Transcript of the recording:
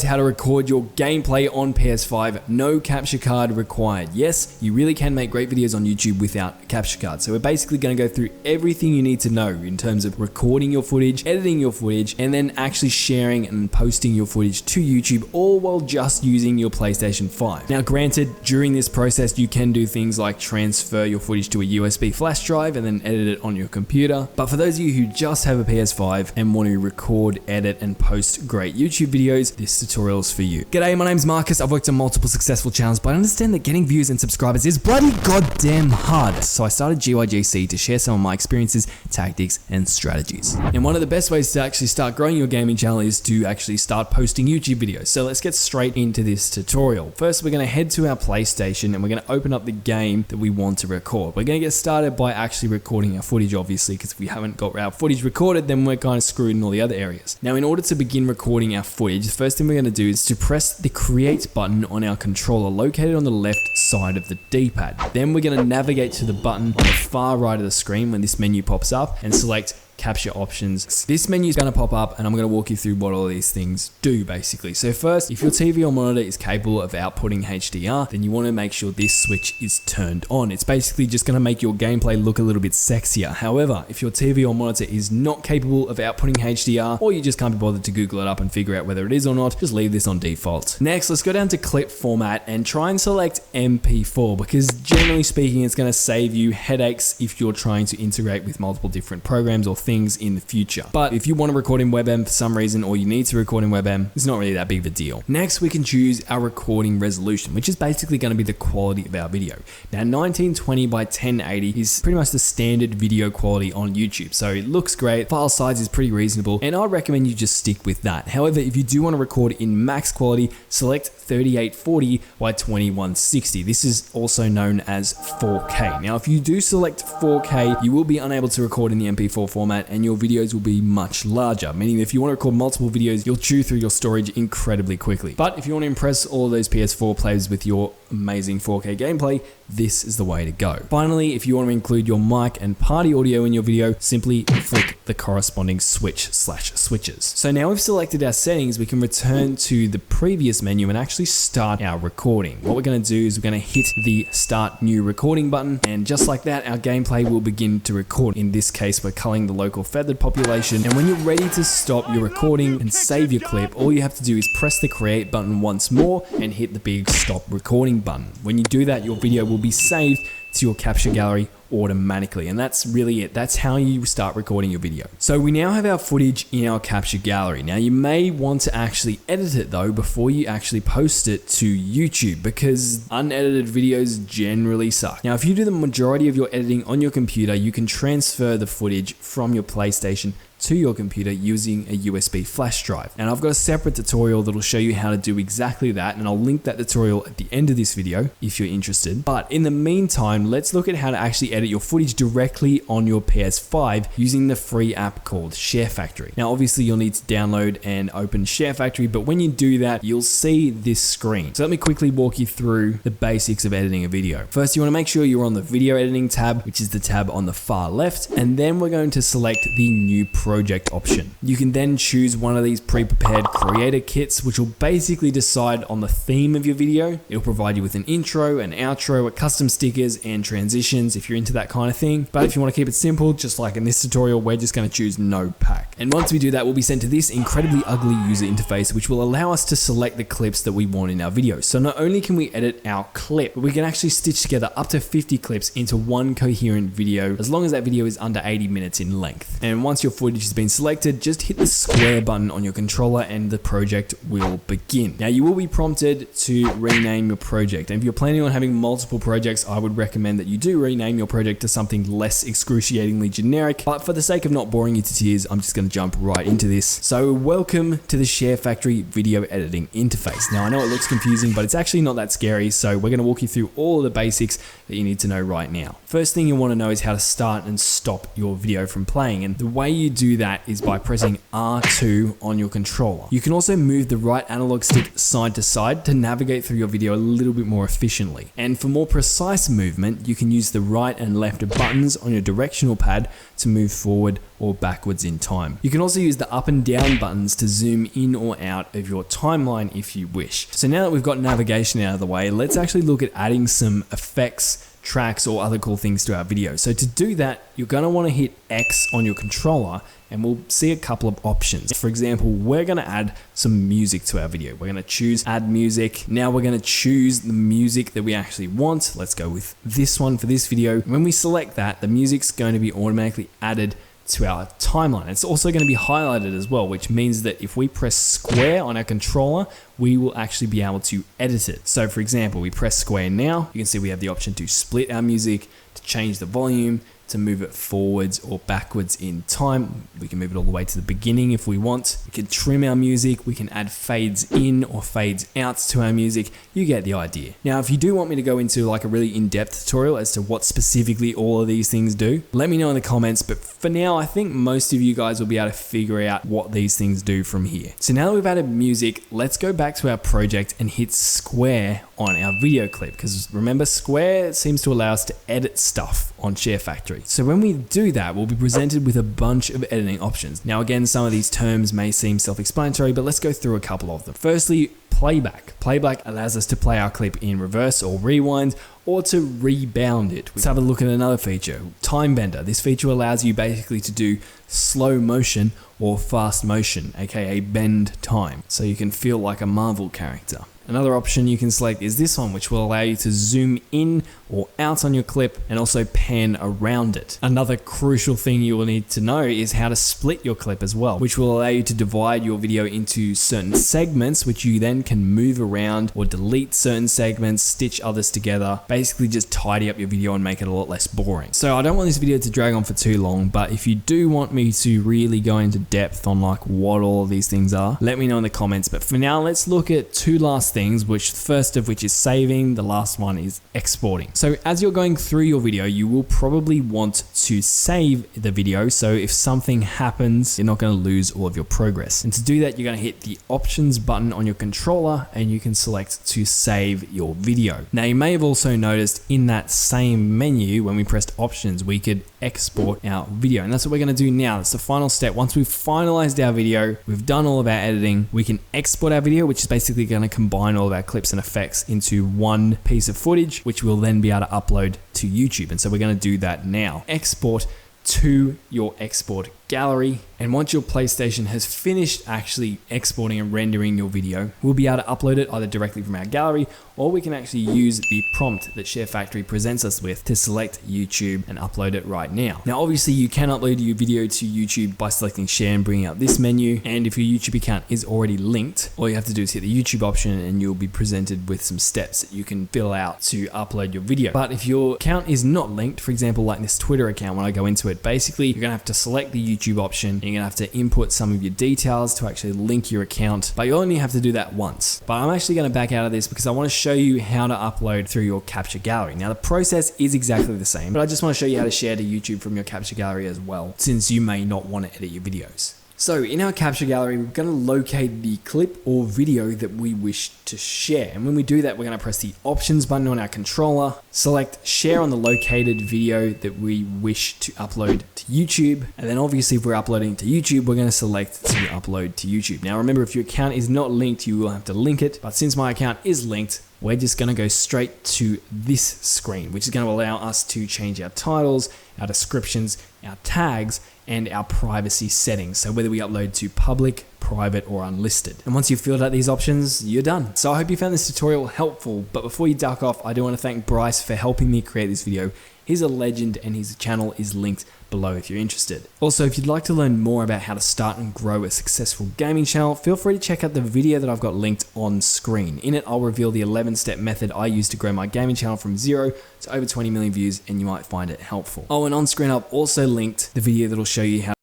How to record your gameplay on PS5, no capture card required. Yes, you really can make great videos on YouTube without a capture card. So we're basically going to go through everything you need to know in terms of recording your footage, editing your footage, and then actually sharing and posting your footage to YouTube, all while just using your PlayStation 5. Now granted, during this process you can do things like transfer your footage to a USB flash drive and then edit it on your computer. But for those of you who just have a PS5 and want to record, edit, and post great YouTube videos, this tutorials for you. G'day, my name's Marcus. I've worked on multiple successful channels, but I understand that getting views and subscribers is bloody goddamn hard. So I started GYGC to share some of my experiences, tactics, and strategies. And one of the best ways to actually start growing your gaming channel is to actually start posting YouTube videos. So let's get straight into this tutorial. First, we're going to head to our PlayStation and we're going to open up the game that we want to record. We're going to get started by actually recording our footage, obviously, because if we haven't got our footage recorded, then we're kind of screwed in all the other areas. Now, in order to begin recording our footage, the first thing we're going to do is to press the create button on our controller located on the left side of the D-pad. Then we're going to navigate to the button on the far right of the screen when this menu pops up and select capture options. This menu is going to pop up and I'm going to walk you through what all these things do basically. So first, if your TV or monitor is capable of outputting HDR, then you want to make sure this switch is turned on. It's basically just going to make your gameplay look a little bit sexier. However, if your TV or monitor is not capable of outputting HDR, or you just can't be bothered to Google it up and figure out whether it is or not, just leave this on default. Next, let's go down to clip format and try and select MP4 because generally speaking, it's going to save you headaches if you're trying to integrate with multiple different programs or things in the future. But if you want to record in WebM for some reason, or you need to record in WebM, it's not really that big of a deal. Next, we can choose our recording resolution, which is basically going to be the quality of our video. Now, 1920 by 1080 is pretty much the standard video quality on YouTube. So it looks great. File size is pretty reasonable, and I'd recommend you just stick with that. However, if you do want to record in max quality, select 3840 by 2160. This is also known as 4K. Now, if you do select 4K, you will be unable to record in the MP4 format and your videos will be much larger, meaning if you want to record multiple videos, you'll chew through your storage incredibly quickly. But if you want to impress all of those PS4 players with your amazing 4K gameplay, this is the way to go. Finally, if you want to include your mic and party audio in your video, simply flick the corresponding switches. So now we've selected our settings, we can return to the previous menu and actually start our recording. What we're going to do is we're going to hit the start new recording button, and just like that, our gameplay will begin to record. In this case, we're culling the local feathered population, and when you're ready to stop your recording and save your clip, all you have to do is press the create button once more and hit the big stop recording button. When you do that, your video will be saved to your capture gallery automatically, and that's really it. That's how you start recording your video. So we now have our footage in our capture gallery. Now you may want to actually edit it though before you actually post it to YouTube, because unedited videos generally suck. Now if you do the majority of your editing on your computer, you can transfer the footage from your PlayStation to your computer using a USB flash drive. And I've got a separate tutorial that'll show you how to do exactly that, and I'll link that tutorial at the end of this video if you're interested. But in the meantime, let's look at how to actually edit your footage directly on your PS5 using the free app called Share Factory. Now obviously you'll need to download and open Share Factory, but when you do that, you'll see this screen. So let me quickly walk you through the basics of editing a video. First, you want to make sure you're on the video editing tab, which is the tab on the far left, and then we're going to select the new project option. You can then choose one of these pre-prepared creator kits, which will basically decide on the theme of your video. It'll provide you with an intro, an outro, a custom stickers, and transitions if you're into that kind of thing. But if you want to keep it simple, just like in this tutorial, we're just going to choose no pack. And once we do that, we'll be sent to this incredibly ugly user interface, which will allow us to select the clips that we want in our video. So not only can we edit our clip, but we can actually stitch together up to 50 clips into one coherent video, as long as that video is under 80 minutes in length. And once your footage has been selected, just hit the square button on your controller and the project will begin. Now you will be prompted to rename your project, and if you're planning on having multiple projects, I would recommend that you do rename your project to something less excruciatingly generic. But for the sake of not boring you to tears, I'm just going to jump right into this. So welcome to the Share Factory video editing interface. Now I know it looks confusing, but it's actually not that scary, so we're going to walk you through all of the basics that you need to know right now. First thing you want to know is how to start and stop your video from playing, and the way you do that is by pressing R2 on your controller. You can also move the right analog stick side to side to navigate through your video a little bit more efficiently. And for more precise movement, you can use the right and left buttons on your directional pad to move forward or backwards in time. You can also use the up and down buttons to zoom in or out of your timeline if you wish. So now that we've got navigation out of the way, let's actually look at adding some effects, tracks, or other cool things to our video. So to do that, you're going to want to hit X on your controller and we'll see a couple of options. For example, we're going to add some music to our video. We're going to choose add music. Now we're going to choose the music that we actually want. Let's go with this one for this video. When we select that, the music's going to be automatically added to our timeline. It's also going to be highlighted as well, which means that if we press square on our controller, we will actually be able to edit it. So for example, we press square now, you can see we have the option to split our music, to change the volume, to move it forwards or backwards in time. We can move it all the way to the beginning if we want. We can trim our music. We can add fades in or fades out to our music. You get the idea. Now, if you do want me to go into like a really in-depth tutorial as to what specifically all of these things do, let me know in the comments. But for now, I think most of you guys will be able to figure out what these things do from here. So now that we've added music, let's go back to our project and hit square on our video clip, because remember, square seems to allow us to edit stuff on Share Factory. So when we do that, we'll be presented with a bunch of editing options. Now again, some of these terms may seem self-explanatory, but let's go through a couple of them. Firstly, playback. Playback allows us to play our clip in reverse or rewind, or to rebound it. Let's have a look at another feature, Time Bender. This feature allows you basically to do slow motion or fast motion, aka bend time, so you can feel like a Marvel character. Another option you can select is this one, which will allow you to zoom in or out on your clip and also pan around it. Another crucial thing you will need to know is how to split your clip as well, which will allow you to divide your video into certain segments, which you then can move around or delete certain segments, stitch others together, basically just tidy up your video and make it a lot less boring. So I don't want this video to drag on for too long, but if you do want me to really go into depth on like what all of these things are, let me know in the comments. But for now, let's look at two last things, which first of which is saving, the last one is exporting. So as you're going through your video, you will probably want to save the video, so if something happens, you're not going to lose all of your progress. And to do that, you're going to hit the options button on your controller and you can select to save your video. Now you may have also noticed in that same menu, when we pressed options, we could export our video, and that's what we're going to do now. That's the final step. Once we've finalized our video, we've done all of our editing, we can export our video, which is basically going to combine all of our clips and effects into one piece of footage, which we'll then be able to upload to YouTube. And so we're going to do that now. Export to your export gallery, and once your PlayStation has finished actually exporting and rendering your video, we'll be able to upload it either directly from our gallery, or we can actually use the prompt that Share Factory presents us with to select YouTube and upload it right now. Now obviously you can upload your video to YouTube by selecting share and bringing up this menu, and if your YouTube account is already linked, all you have to do is hit the YouTube option and you'll be presented with some steps that you can fill out to upload your video. But if your account is not linked, for example like this Twitter account, when I go into it, basically you're gonna have to select the YouTube option, and you're gonna have to input some of your details to actually link your account, but you only have to do that once. But I'm actually gonna back out of this because I wanna show you how to upload through your capture gallery. Now the process is exactly the same, but I just wanna show you how to share to YouTube from your capture gallery as well, since you may not wanna edit your videos. So in our capture gallery, we're going to locate the clip or video that we wish to share. And when we do that, we're going to press the options button on our controller, select share on the located video that we wish to upload to YouTube. And then obviously if we're uploading to YouTube, we're going to select to upload to YouTube. Now remember, if your account is not linked, you will have to link it. But since my account is linked, we're just going to go straight to this screen, which is going to allow us to change our titles, our descriptions, our tags, and our privacy settings. So whether we upload to public, private, or unlisted. And once you've filled out these options, you're done. So I hope you found this tutorial helpful, but before you duck off, I do want to thank Bryce for helping me create this video. He's a legend and his channel is linked below if you're interested. Also, if you'd like to learn more about how to start and grow a successful gaming channel, feel free to check out the video that I've got linked on screen. In it, I'll reveal the 11-step method I use to grow my gaming channel from 0 to over 20 million views, and you might find it helpful. Oh, and on screen I've also linked the video that'll show you how